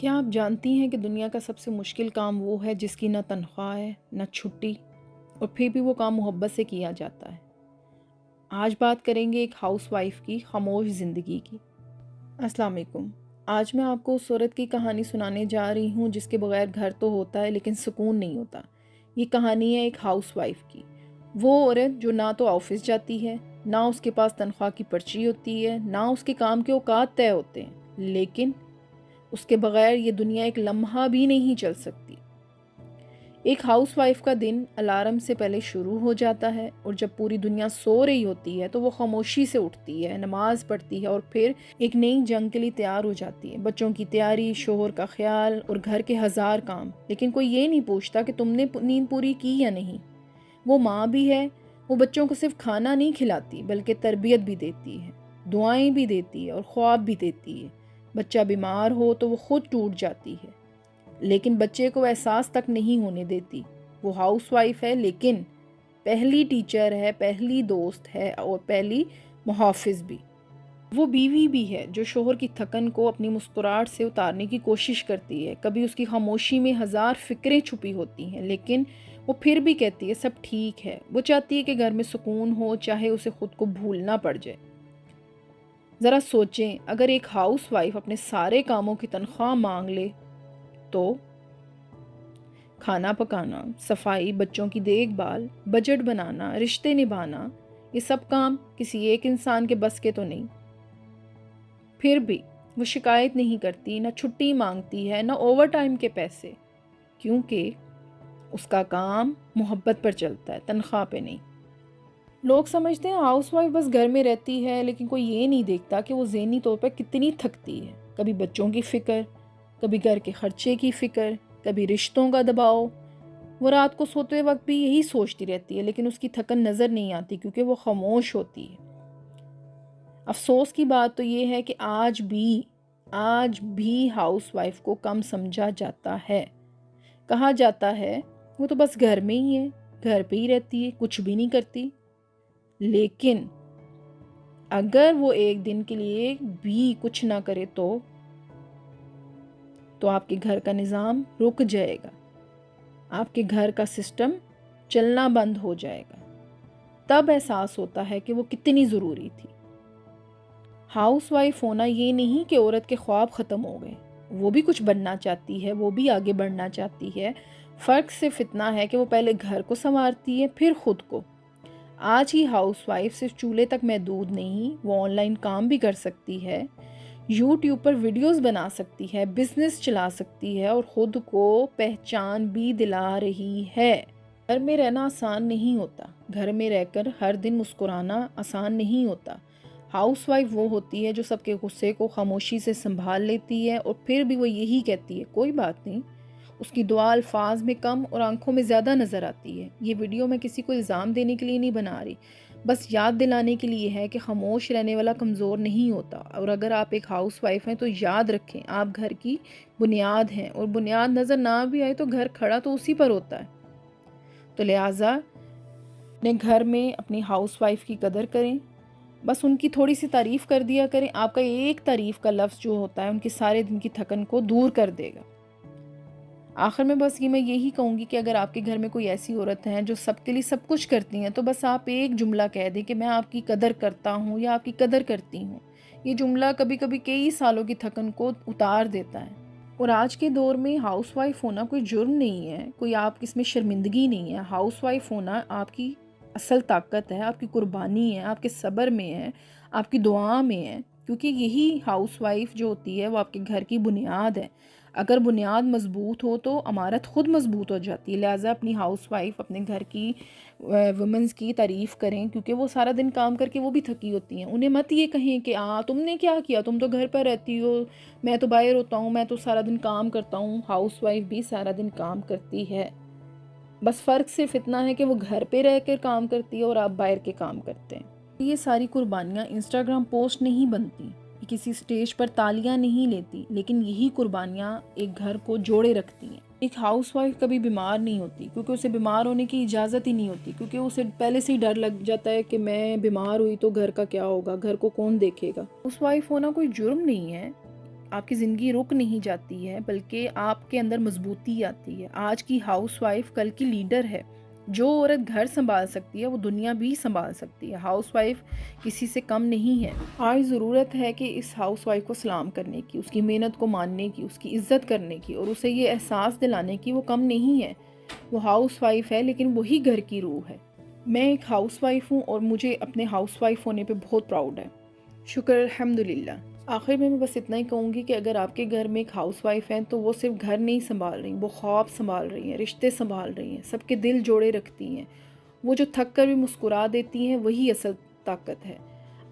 کیا آپ جانتی ہیں کہ دنیا کا سب سے مشکل کام وہ ہے جس کی نہ تنخواہ ہے نہ چھٹی، اور پھر بھی وہ کام محبت سے کیا جاتا ہے؟ آج بات کریں گے ایک ہاؤس وائف کی خاموش زندگی کی۔ السلام علیکم۔ آج میں آپ کو اس عورت کی کہانی سنانے جا رہی ہوں جس کے بغیر گھر تو ہوتا ہے لیکن سکون نہیں ہوتا۔ یہ کہانی ہے ایک ہاؤس وائف کی، وہ عورت جو نہ تو آفس جاتی ہے، نہ اس کے پاس تنخواہ کی پرچی ہوتی ہے، نہ اس کے کام کے اوقات طے ہوتے ہیں، لیکن اس کے بغیر یہ دنیا ایک لمحہ بھی نہیں چل سکتی۔ ایک ہاؤس وائف کا دن الارم سے پہلے شروع ہو جاتا ہے، اور جب پوری دنیا سو رہی ہوتی ہے تو وہ خاموشی سے اٹھتی ہے، نماز پڑھتی ہے اور پھر ایک نئی جنگ کے لیے تیار ہو جاتی ہے۔ بچوں کی تیاری، شوہر کا خیال اور گھر کے ہزار کام، لیکن کوئی یہ نہیں پوچھتا کہ تم نے نیند پوری کی یا نہیں۔ وہ ماں بھی ہے، وہ بچوں کو صرف کھانا نہیں کھلاتی بلکہ تربیت بھی دیتی ہے، دعائیں بھی دیتی ہے اور خواب بھی دیتی ہے۔ بچہ بیمار ہو تو وہ خود ٹوٹ جاتی ہے، لیکن بچے کو احساس تک نہیں ہونے دیتی۔ وہ ہاؤس وائف ہے لیکن پہلی ٹیچر ہے، پہلی دوست ہے اور پہلی محافظ بھی۔ وہ بیوی بھی ہے جو شوہر کی تھکن کو اپنی مسکراہٹ سے اتارنے کی کوشش کرتی ہے۔ کبھی اس کی خاموشی میں ہزار فکریں چھپی ہوتی ہیں، لیکن وہ پھر بھی کہتی ہے سب ٹھیک ہے۔ وہ چاہتی ہے کہ گھر میں سکون ہو، چاہے اسے خود کو بھولنا پڑ جائے۔ ذرا سوچیں، اگر ایک ہاؤس وائف اپنے سارے کاموں کی تنخواہ مانگ لے تو کھانا پکانا، صفائی، بچوں کی دیکھ بھال، بجٹ بنانا، رشتے نبھانا، یہ سب کام کسی ایک انسان کے بس کے تو نہیں۔ پھر بھی وہ شکایت نہیں کرتی، نہ چھٹی مانگتی ہے، نہ اوور ٹائم کے پیسے، کیونکہ اس کا کام محبت پر چلتا ہے، تنخواہ پہ نہیں۔ لوگ سمجھتے ہیں ہاؤس وائف بس گھر میں رہتی ہے، لیکن کوئی یہ نہیں دیکھتا کہ وہ ذہنی طور پر کتنی تھکتی ہے۔ کبھی بچوں کی فکر، کبھی گھر کے خرچے کی فکر، کبھی رشتوں کا دباؤ۔ وہ رات کو سوتے وقت بھی یہی سوچتی رہتی ہے، لیکن اس کی تھکن نظر نہیں آتی کیونکہ وہ خاموش ہوتی ہے۔ افسوس کی بات تو یہ ہے کہ آج بھی ہاؤس وائف کو کم سمجھا جاتا ہے۔ کہا جاتا ہے وہ تو بس گھر میں ہی ہے، گھر پہ ہی رہتی ہے، کچھ بھی نہیں کرتی۔ لیکن اگر وہ ایک دن کے لیے بھی کچھ نہ کرے تو آپ کے گھر کا نظام رک جائے گا، آپ کے گھر کا سسٹم چلنا بند ہو جائے گا۔ تب احساس ہوتا ہے کہ وہ کتنی ضروری تھی۔ ہاؤس وائف ہونا یہ نہیں کہ عورت کے خواب ختم ہو گئے، وہ بھی کچھ بننا چاہتی ہے، وہ بھی آگے بڑھنا چاہتی ہے۔ فرق صرف اتنا ہے کہ وہ پہلے گھر کو سنوارتی ہے، پھر خود کو۔ آج ہی ہاؤس وائف صرف چولہے تک محدود نہیں، وہ آن لائن کام بھی کر سکتی ہے، یوٹیوب پر ویڈیوز بنا سکتی ہے، بزنس چلا سکتی ہے اور خود کو پہچان بھی دلا رہی ہے۔ گھر میں رہنا آسان نہیں ہوتا، گھر میں رہ کر ہر دن مسکرانا آسان نہیں ہوتا۔ ہاؤس وائف وہ ہوتی ہے جو سب کے غصے کو خاموشی سے سنبھال لیتی ہے، اور پھر بھی وہ یہی کہتی ہے کوئی بات نہیں۔ اس کی دعا الفاظ میں کم اور آنکھوں میں زیادہ نظر آتی ہے۔ یہ ویڈیو میں کسی کو الزام دینے کے لیے نہیں بنا رہی، بس یاد دلانے کے لیے ہے کہ خاموش رہنے والا کمزور نہیں ہوتا۔ اور اگر آپ ایک ہاؤس وائف ہیں تو یاد رکھیں آپ گھر کی بنیاد ہیں، اور بنیاد نظر نہ بھی آئے تو گھر کھڑا تو اسی پر ہوتا ہے۔ تو لہٰذا اپنے گھر میں اپنی ہاؤس وائف کی قدر کریں، بس ان کی تھوڑی سی تعریف کر دیا کریں۔ آپ کا ایک تعریف کا لفظ جو ہوتا ہے ان کی سارے دن کی تھکن کو دور کر دے گا۔ آخر میں بس میں یہی کہوں گی کہ اگر آپ کے گھر میں کوئی ایسی عورت ہے جو سب کے لیے سب کچھ کرتی ہیں، تو بس آپ ایک جملہ کہہ دیں کہ میں آپ کی قدر کرتا ہوں یا آپ کی قدر کرتی ہوں۔ یہ جملہ کبھی کبھی کئی سالوں کی تھکن کو اتار دیتا ہے۔ اور آج کے دور میں ہاؤس وائف ہونا کوئی جرم نہیں ہے، کوئی آپ اس میں شرمندگی نہیں ہے۔ ہاؤس وائف ہونا آپ کی اصل طاقت ہے، آپ کی قربانی ہے، آپ کے صبر میں ہے، آپ کی دعا میں ہے، کیونکہ یہی ہاؤس وائف جو ہوتی ہے وہ آپ کے گھر کی بنیاد ہے۔ اگر بنیاد مضبوط ہو تو عمارت خود مضبوط ہو جاتی ہے۔ لہٰذا اپنی ہاؤس وائف، اپنے گھر کی ویمنز کی تعریف کریں، کیونکہ وہ سارا دن کام کر کے وہ بھی تھکی ہوتی ہیں۔ انہیں مت یہ کہیں کہ تم نے کیا کیا، تم تو گھر پر رہتی ہو، میں تو باہر ہوتا ہوں، میں تو سارا دن کام کرتا ہوں۔ ہاؤس وائف بھی سارا دن کام کرتی ہے، بس فرق صرف اتنا ہے کہ وہ گھر پہ رہ کر کام کرتی ہے اور آپ باہر کے کام کرتے ہیں۔ یہ ساری قربانیاں انسٹاگرام پوسٹ نہیں بنتی، کسی سٹیج پر تالیاں نہیں لیتی، لیکن یہی قربانیاں ایک گھر کو جوڑے رکھتی ہیں۔ ایک ہاؤس وائف کبھی بیمار نہیں ہوتی کیونکہ اسے بیمار ہونے کی اجازت ہی نہیں ہوتی، کیونکہ اسے پہلے سے ہی ڈر لگ جاتا ہے کہ میں بیمار ہوئی تو گھر کا کیا ہوگا، گھر کو کون دیکھے گا۔ ہاؤس وائف ہونا کوئی جرم نہیں ہے، آپ کی زندگی رک نہیں جاتی ہے بلکہ آپ کے اندر مضبوطی آتی ہے۔ آج کی ہاؤس وائف کل کی لیڈر ہے۔ جو عورت گھر سنبھال سکتی ہے وہ دنیا بھی سنبھال سکتی ہے۔ ہاؤس وائف کسی سے کم نہیں ہے۔ آج ضرورت ہے کہ اس ہاؤس وائف کو سلام کرنے کی، اس کی محنت کو ماننے کی، اس کی عزت کرنے کی اور اسے یہ احساس دلانے کی وہ کم نہیں ہے۔ وہ ہاؤس وائف ہے لیکن وہی گھر کی روح ہے۔ میں ایک ہاؤس وائف ہوں اور مجھے اپنے ہاؤس وائف ہونے پہ بہت پراؤڈ ہے۔ شکر الحمدللہ۔ آخر میں بس اتنا ہی کہوں گی کہ اگر آپ کے گھر میں ایک ہاؤس وائف ہیں تو وہ صرف گھر نہیں سنبھال رہی، وہ خواب سنبھال رہی ہیں، رشتے سنبھال رہی ہیں، سب کے دل جوڑے رکھتی ہیں۔ وہ جو تھک کر بھی مسکرا دیتی ہیں وہی اصل طاقت ہے۔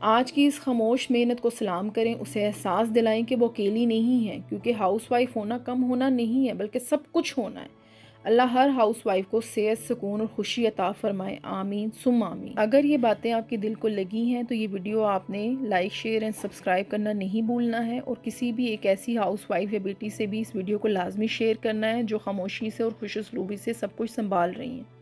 آج کی اس خاموش محنت کو سلام کریں، اسے احساس دلائیں کہ وہ اکیلی نہیں ہے، کیونکہ ہاؤس وائف ہونا کم ہونا نہیں ہے بلکہ سب کچھ ہونا ہے۔ اللہ ہر ہاؤس وائف کو صحت، سکون اور خوشی عطا فرمائے، آمین ثم آمین۔ اگر یہ باتیں آپ کے دل کو لگی ہیں تو یہ ویڈیو آپ نے لائک، شیئر اینڈ سبسکرائب کرنا نہیں بھولنا ہے، اور کسی بھی ایک ایسی ہاؤس وائف یا بیٹی سے بھی اس ویڈیو کو لازمی شیئر کرنا ہے جو خاموشی سے اور خوش اسلوبی سے سب کچھ سنبھال رہی ہیں۔